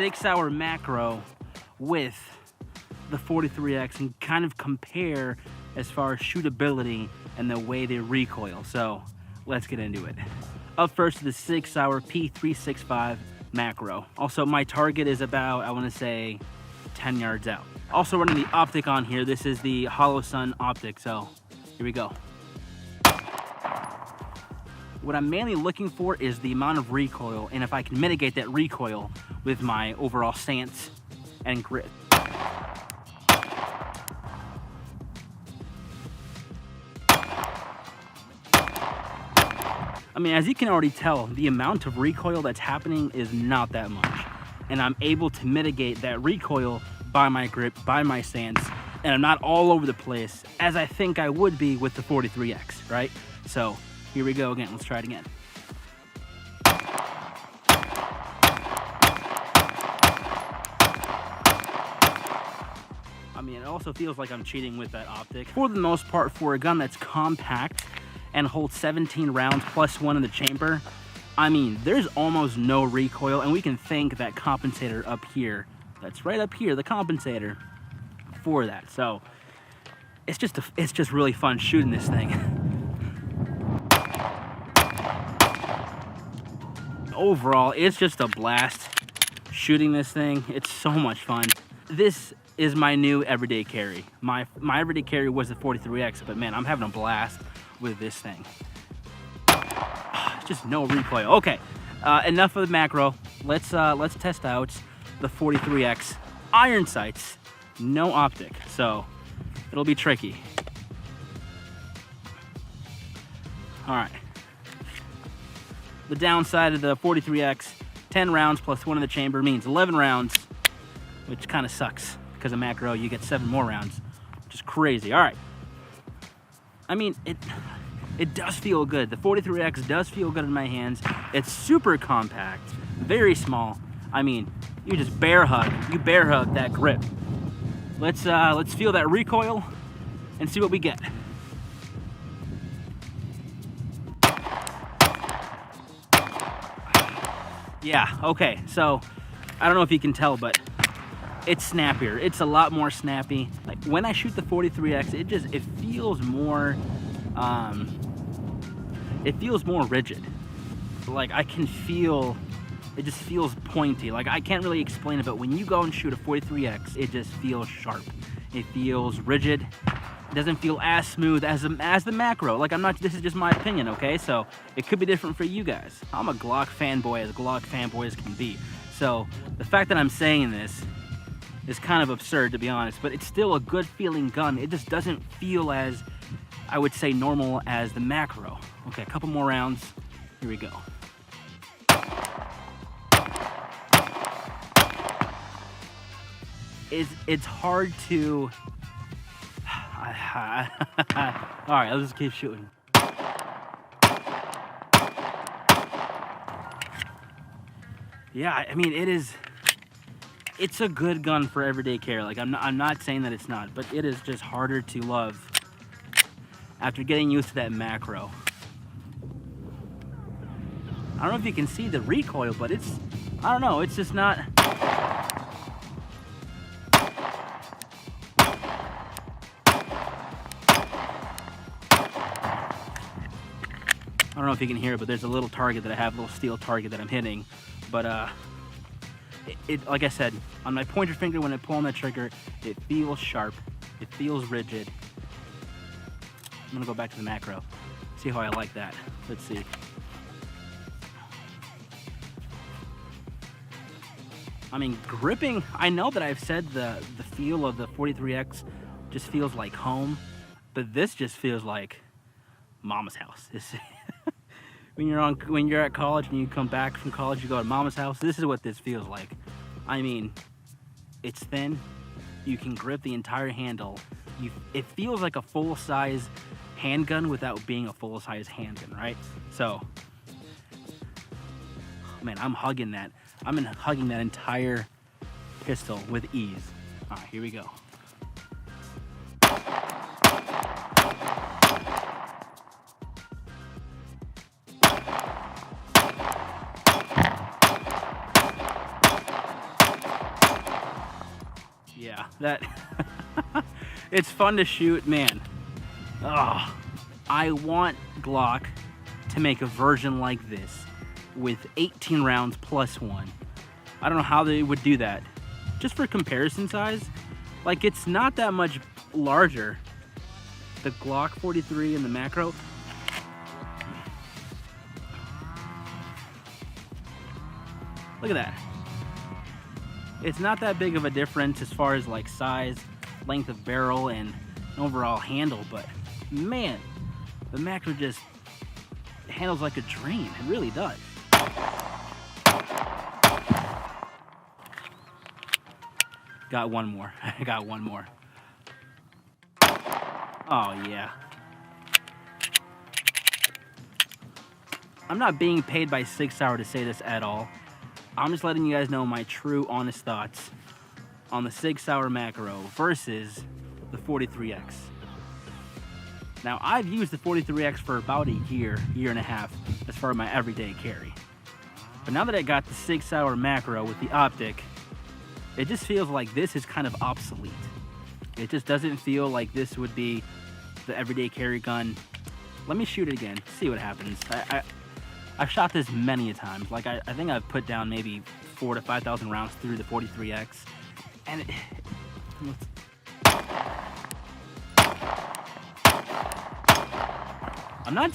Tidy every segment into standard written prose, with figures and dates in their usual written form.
Sig Sauer macro with the 43X and kind of compare as far as shootability and the way they recoil. So let's get into it. Up first, the Sig Sauer P365 macro. Also, my target is about, I want to say, 10 yards out. Also running the optic on here. This is the Hollow Sun optic, so here we go. What I'm mainly looking for is the amount of recoil, and if I can mitigate that recoil with my overall stance and grip. I mean, as you can already tell, the amount of recoil that's happening is not that much. And I'm able to mitigate that recoil by my grip, by my stance, and I'm not all over the place as I think I would be with the 43X, right? So here we go again, let's try it again. I mean, it also feels like I'm cheating with that optic. For the most part, for a gun that's compact and holds 17 rounds plus one in the chamber, I mean, there's almost no recoil, and we can thank that compensator up here. That's right up here, the compensator for that. So it's just really fun shooting this thing. Overall, it's just a blast shooting this thing. It's so much fun. This is my new everyday carry. My everyday carry was the 43X, but man, I'm having a blast with this thing. Just no recoil. Okay, enough of the macro. Let's test out the 43X iron sights. No optic, so it'll be tricky. All right. The downside of the 43X, 10 rounds plus one in the chamber means 11 rounds, which kind of sucks because of macro. You get 7 more rounds, which is crazy. All right. I mean, it does feel good. The 43X does feel good in my hands. It's super compact, very small. I mean, you just bear hug that grip. Let's feel that recoil and see what we get. Yeah, okay, so I don't know if you can tell, but it's snappier. It's a lot more snappy. Like when I shoot the 43X, it feels more rigid. Like I can feel, it just feels pointy. Like I can't really explain it, but when you go and shoot a 43X, it just feels sharp. It feels rigid. It doesn't feel as smooth as the macro. Like this is just my opinion, okay? So it could be different for you guys. I'm a Glock fanboy as Glock fanboys can be. So the fact that I'm saying this is kind of absurd, to be honest, but it's still a good feeling gun. It just doesn't feel as, I would say, normal as the macro. Okay, a couple more rounds. Here we go. It's hard to... All right, let's just keep shooting. Yeah, I mean, it's a good gun for everyday carry. Like I'm not saying that it's not, but it is just harder to love after getting used to that macro. I don't know if you can see the recoil, but I don't know, it's just not. I don't know if you can hear it, but there's a little target that I have, a little steel target that I'm hitting. But like I said, on my pointer finger when I pull on the trigger, it feels sharp, it feels rigid. I'm gonna go back to the macro, see how I like that. Let's see. I mean, gripping, I know that I've said the feel of the 43X just feels like home, but this just feels like mama's house. When you're at college and you come back from college, you go to mama's house, this is what this feels like. I mean, it's thin, you can grip the entire handle. It feels like a full-size handgun without being a full-size handgun, right? So, man, I'm hugging that. I'm hugging that entire pistol with ease. All right, here we go. Yeah, that it's fun to shoot, man. Oh, I want Glock to make a version like this with 18 rounds plus one. I don't know how they would do that. Just for comparison size, like it's not that much larger. The Glock 43 and the macro. Look at that. It's not that big of a difference as far as like size, length of barrel, and overall handle, but man, the macro just handles like a dream. It really does. Got one more. I got one more. Oh yeah. I'm not being paid by Sig Sauer to say this at all. I'm just letting you guys know my true, honest thoughts on the Sig Sauer macro versus the 43X. Now, I've used the 43X for about a year and a half as far as my everyday carry. But now that I got the Sig Sauer macro with the optic, it just feels like this is kind of obsolete. It just doesn't feel like this would be the everyday carry gun. Let me shoot it again, see what happens. I've shot this many a times. Like I think I've put down maybe 4,000 to 5,000 rounds through the 43X, and I'm not.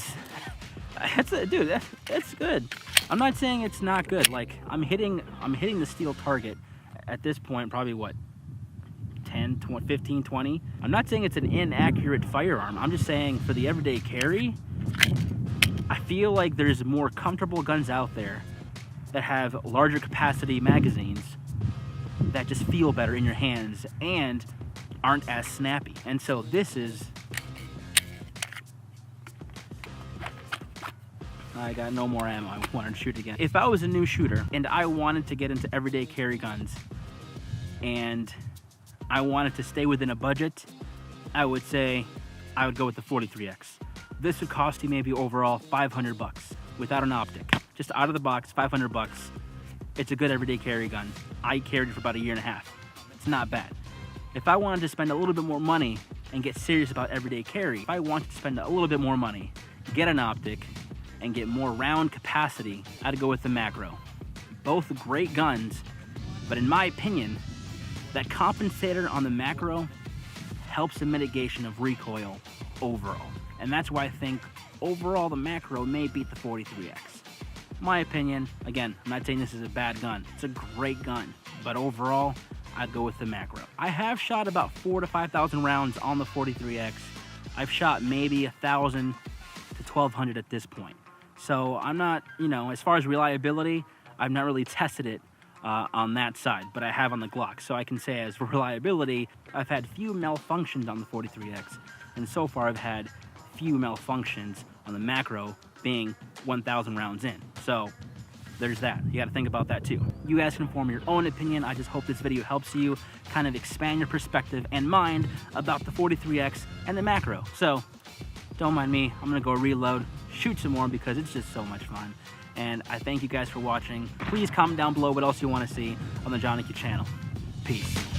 Dude, that's good. I'm not saying it's not good. Like I'm hitting the steel target at this point. Probably what, 10, 20, 15, 20. I'm not saying it's an inaccurate firearm. I'm just saying for the everyday carry, I feel like there's more comfortable guns out there that have larger capacity magazines that just feel better in your hands and aren't as snappy. And so this is... I got no more ammo. I wanted to shoot again. If I was a new shooter and I wanted to get into everyday carry guns and I wanted to stay within a budget, I would say I would go with the 43X. This would cost you maybe overall $500 without an optic. Just out of the box, $500. It's a good everyday carry gun. I carried it for about a year and a half. It's not bad. If I wanted to spend a little bit more money and get serious about everyday carry, if I wanted to spend a little bit more money, get an optic, and get more round capacity, I'd go with the macro. Both great guns, but in my opinion, that compensator on the macro helps the mitigation of recoil overall. And that's why I think overall the macro may beat the 43X. My opinion, again, I'm not saying this is a bad gun. It's a great gun, but overall, I'd go with the macro. I have shot about 4,000 to 5,000 rounds on the 43X. I've shot maybe 1,000 to 1,200 at this point. So I'm not, as far as reliability, I've not really tested it on that side, but I have on the Glock. So I can say as for reliability, I've had few malfunctions on the 43X, and so far I've had few malfunctions on the macro, being 1,000 rounds in. So there's that. You got to think about that too. You guys can form your own opinion. I just hope this video helps you kind of expand your perspective and mind about the 43X and the macro. So don't mind me. I'm gonna go reload, shoot some more because it's just so much fun. And I thank you guys for watching. Please comment down below what else you want to see on the Johnny Q channel. Peace.